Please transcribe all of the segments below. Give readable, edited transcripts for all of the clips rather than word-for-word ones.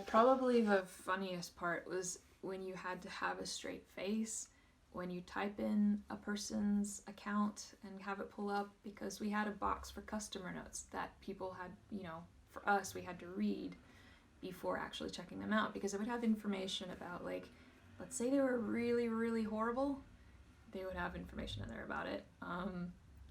Probably the funniest part was when you had to have a straight face when you type in a person's account and have it pull up, because we had a box for customer notes that people had, for us, we had to read before actually checking them out, because it would have information about, like, let's say they were really, really horrible, they would have information in there about it.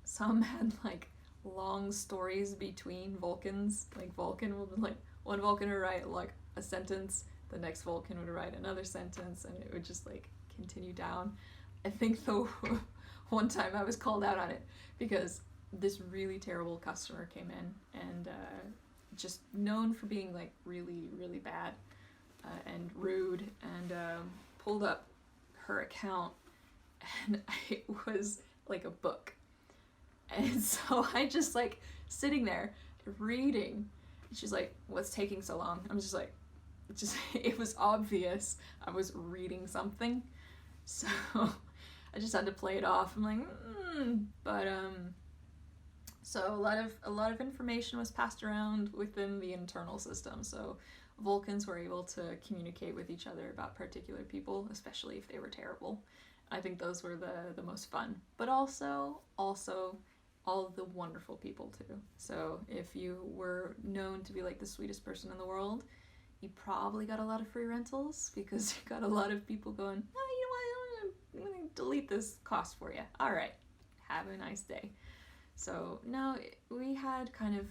Some had, like, long stories between Vulcans. Like, Vulcan would, like, one Vulcan would write, like, a sentence, the next Vulcan would write another sentence, and it would just, like, continue down. I think the one time I was called out on it because this really terrible customer came in and just known for being, like, really, really bad and rude, and pulled up her account, and it was like a book. And so I just, like, sitting there reading, and she's like, "What's taking so long?" I'm just like, it was obvious I was reading something, so I just had to play it off. I'm like, but so a lot of information was passed around within the internal system. So Vulcans were able to communicate with each other about particular people, especially if they were terrible. I think those were the most fun, but also all of the wonderful people too. So if you were known to be, like, the sweetest person in the world, you probably got a lot of free rentals, because you got a lot of people going, "Oh, you know what, I'm gonna delete this cost for you. All right, have a nice day." So no, we had kind of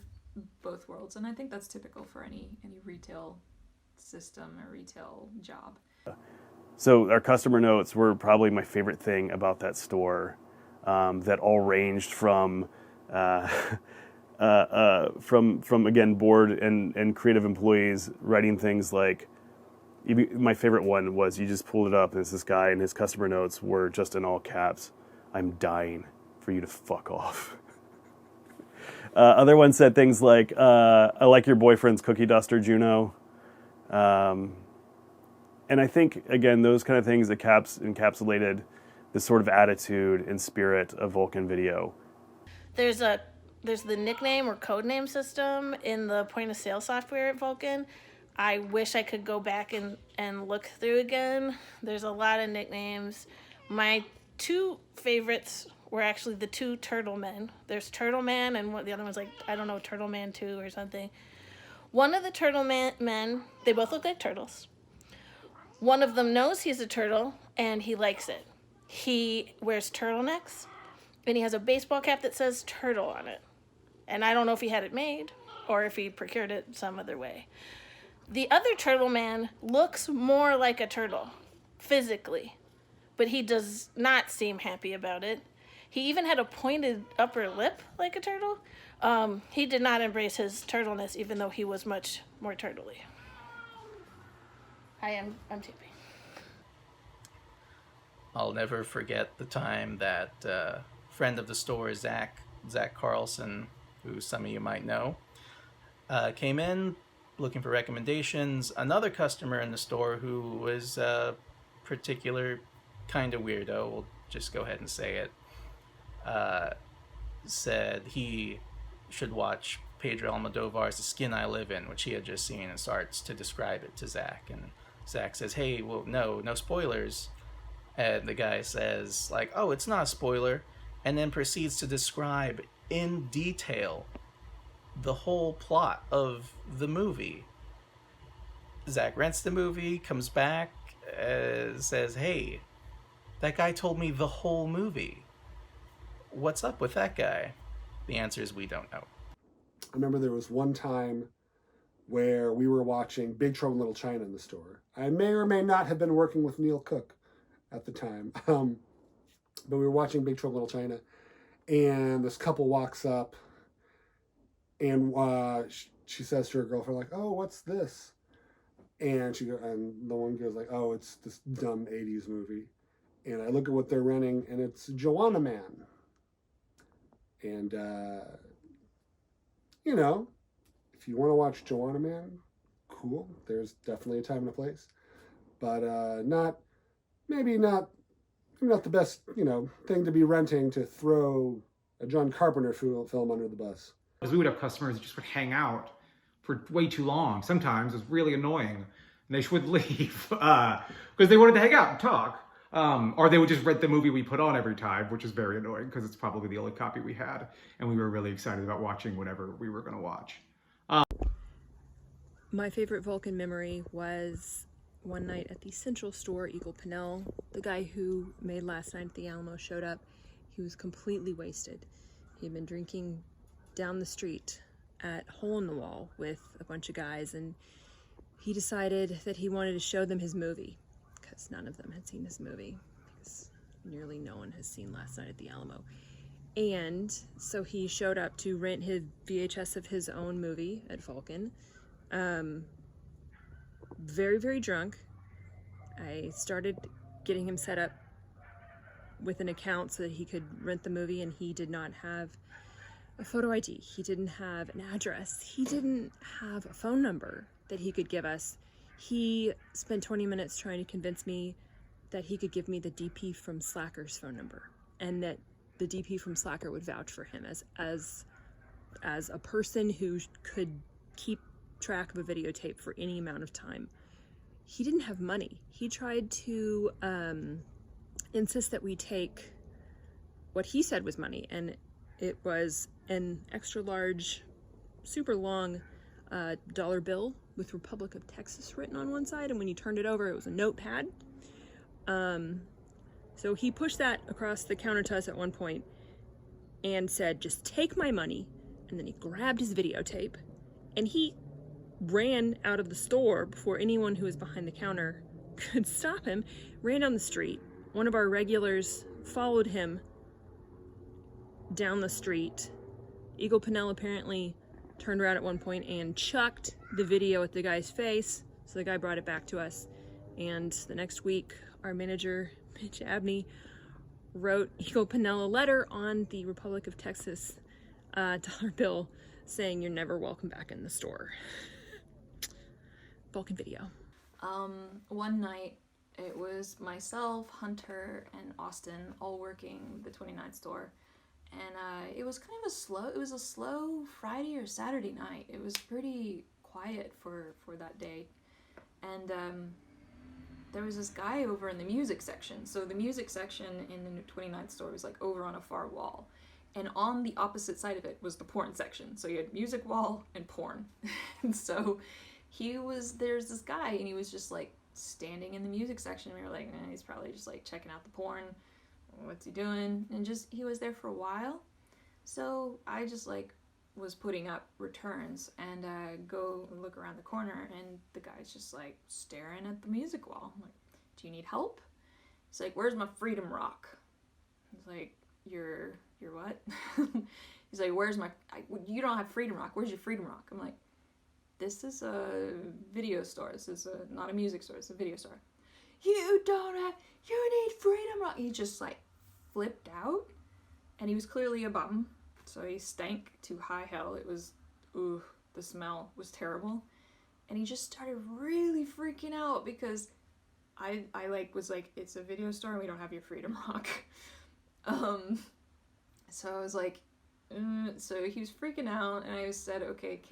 both worlds, and I think that's typical for any retail system or retail job. So our customer notes were probably my favorite thing about that store. That all ranged from again, board and creative employees writing things like, my favorite one was, you just pulled it up and it's this guy, and his customer notes were just in all caps, "I'm dying for you to fuck off." Other ones said things like, "I like your boyfriend's cookie duster, Juno." And I think, again, those kind of things encapsulated the sort of attitude and spirit of Vulcan Video. There's the nickname or code name system in the point of sale software at Vulcan. I wish I could go back and look through again. There's a lot of nicknames. My two favorites were actually the two Turtle Men. There's Turtle Man, and the other one's, like, I don't know, Turtle Man 2 or something. One of the Turtle men, they both look like turtles. One of them knows he's a turtle, and he likes it. He wears turtlenecks, and he has a baseball cap that says turtle on it. And I don't know if he had it made or if he procured it some other way. The other Turtle Man looks more like a turtle, physically, but he does not seem happy about it. He even had a pointed upper lip like a turtle. He did not embrace his turtleness, even though he was much more turtly. I'm taping. I'll never forget the time that friend of the store, Zach Carlson, who some of you might know, came in looking for recommendations. Another customer in the store who was a particular kind of weirdo, we'll just go ahead and say it, said he should watch Pedro Almodovar's The Skin I Live In, which he had just seen, and starts to describe it to Zach. And Zach says, "Hey, well, no spoilers." And the guy says, like, "Oh, it's not a spoiler," and then proceeds to describe in detail the whole plot of the movie. Zach rents the movie, comes back, says, "Hey, that guy told me the whole movie. What's up with that guy?" The answer is, we don't know. I remember there was one time where we were watching Big Trouble in Little China in the store. I may or may not have been working with Neil Cook at the time, but we were watching Big Trouble in Little China, and this couple walks up, and she says to her girlfriend, like, "Oh, what's this?" And the one goes, like, "Oh, it's this dumb 80s movie." And I look at what they're renting, and it's Joanna Man. And, if you want to watch Joanna Man, cool. There's definitely a time and a place. But maybe not the best, thing to be renting to throw a John Carpenter film under the bus. Because we would have customers that just would hang out for way too long. Sometimes it's really annoying, and they would leave because they wanted to hang out and talk. Or they would just rent the movie we put on every time, which is very annoying because it's probably the only copy we had, and we were really excited about watching whatever we were going to watch. My favorite Vulcan memory was one night at the Central Store, Eagle Pennell. The guy who made Last Night at the Alamo showed up. He was completely wasted. He had been drinking down the street at Hole in the Wall with a bunch of guys, and he decided that he wanted to show them his movie, because none of them had seen his movie, because nearly no one has seen Last Night at the Alamo. And so he showed up to rent his VHS of his own movie at Vulcan. Very, very drunk. I started getting him set up with an account so that he could rent the movie, and he did not have a photo ID. He didn't have an address. He didn't have a phone number that he could give us. He spent 20 minutes trying to convince me that he could give me the DP from Slacker's phone number, and that the DP from Slacker would vouch for him as a person who could keep track of a videotape for any amount of time. He didn't have money. He tried to insist that we take what he said was money, and it was an extra large, super long dollar bill with Republic of Texas written on one side, and when you turned it over, it was a notepad. So he pushed that across the counter to us at one point and said, "Just take my money," and then he grabbed his videotape, and he ran out of the store before anyone who was behind the counter could stop him, ran down the street. One of our regulars followed him down the street. Eagle Pennell apparently turned around at one point and chucked the video at the guy's face, so the guy brought it back to us. And the next week, our manager, Mitch Abney, wrote Eagle Pennell a letter on the Republic of Texas dollar bill saying, "You're never welcome back in the store." Vulcan video. One night, it was myself, Hunter, and Austin all working the 29th store. And it was kind of a slow Friday or Saturday night. It was pretty quiet for that day. And there was this guy over in the music section. So the music section in the 29th store was like over on a far wall. And on the opposite side of it was the porn section. So you had music wall and porn. And so there's this guy, and he was just like standing in the music section. We were like, he's probably just like checking out the porn. What's he doing? And he was there for a while. So I just like was putting up returns and go look around the corner, and the guy's just like staring at the music wall. I'm like, "Do you need help?" He's like, "Where's my Freedom Rock?" He's like, Your what?" He's like, "You don't have Freedom Rock. Where's your Freedom Rock?" I'm like, "This is a video store. This is not a music store. It's a video store." You need Freedom Rock. He just like flipped out, and he was clearly a bum, so he stank to high hell. It was, the smell was terrible, and he just started really freaking out because I was like, "It's a video store and we don't have your Freedom Rock." So I was like, so he was freaking out, and I said, "Okay,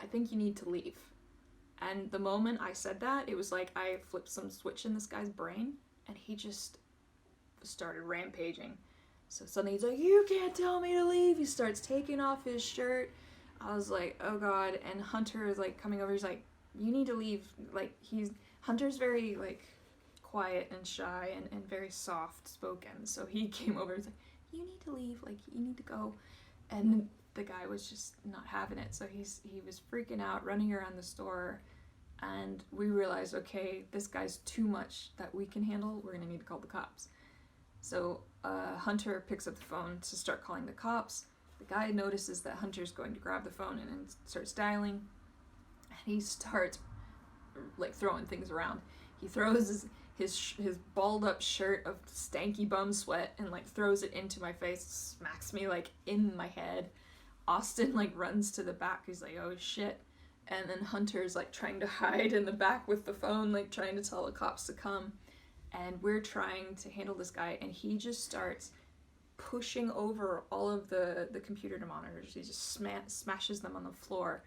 I think you need to leave." And the moment I said that, it was like I flipped some switch in this guy's brain, and he just started rampaging. So suddenly he's like, "You can't tell me to leave." He starts taking off his shirt. I was like, "Oh God." And Hunter is like coming over. He's like, "You need to leave." Like Hunter's very like quiet and shy and very soft spoken. So he came over. He's like, "You need to leave. Like, you need to go." And the guy was just not having it. So he was freaking out, running around the store. And we realized, okay, this guy's too much that we can handle. We're going to need to call the cops. So Hunter picks up the phone to start calling the cops. The guy notices that Hunter's going to grab the phone and starts dialing. And he starts like throwing things around. He throws his balled up shirt of stanky bum sweat and like throws it into my face, smacks me like in my head. Austin like runs to the back. He's like, "Oh shit." And then Hunter's like trying to hide in the back with the phone, like trying to tell the cops to come. And we're trying to handle this guy, and he just starts pushing over all of the computer monitors. He just smashes them on the floor.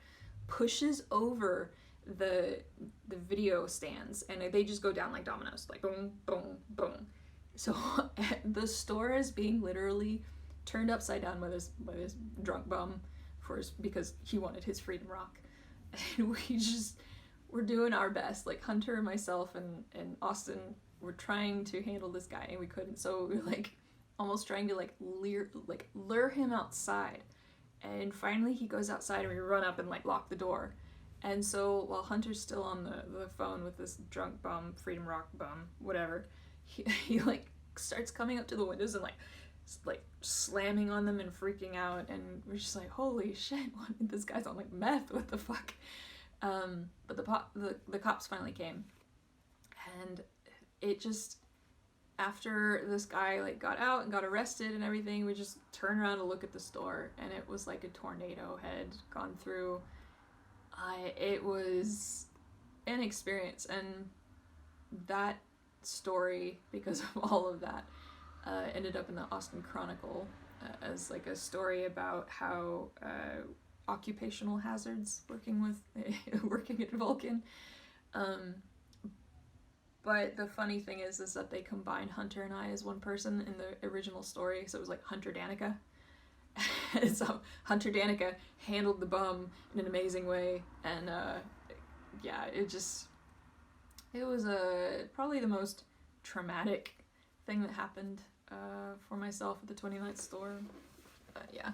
pushes over the video stands, and they just go down like dominoes, like boom, boom, boom. So the store is being literally turned upside down by this drunk bum because he wanted his freedom rock. And we're doing our best, like Hunter and myself and Austin were trying to handle this guy, and we couldn't. So we were like almost trying to like lure him outside. And finally he goes outside, and we run up and like lock the door. And so while Hunter's still on the phone with this drunk bum, freedom rock bum, whatever, he like starts coming up to the windows and like slamming on them and freaking out. And we're just like, holy shit, this guy's on like meth, what the fuck? But the cops finally came, and it just, after this guy like got out and got arrested and everything, we just turned around to look at the store, and it was like a tornado had gone through. It was an experience, and that story, because of all of that, ended up in the Austin Chronicle as like a story about how occupational hazards working at Vulcan. But the funny thing is that they combined Hunter and I as one person in the original story, so it was like Hunter Danica. And so Hunter Danica handled the bum in an amazing way, and yeah, it was probably the most traumatic thing that happened for myself at the 29th store. Yeah.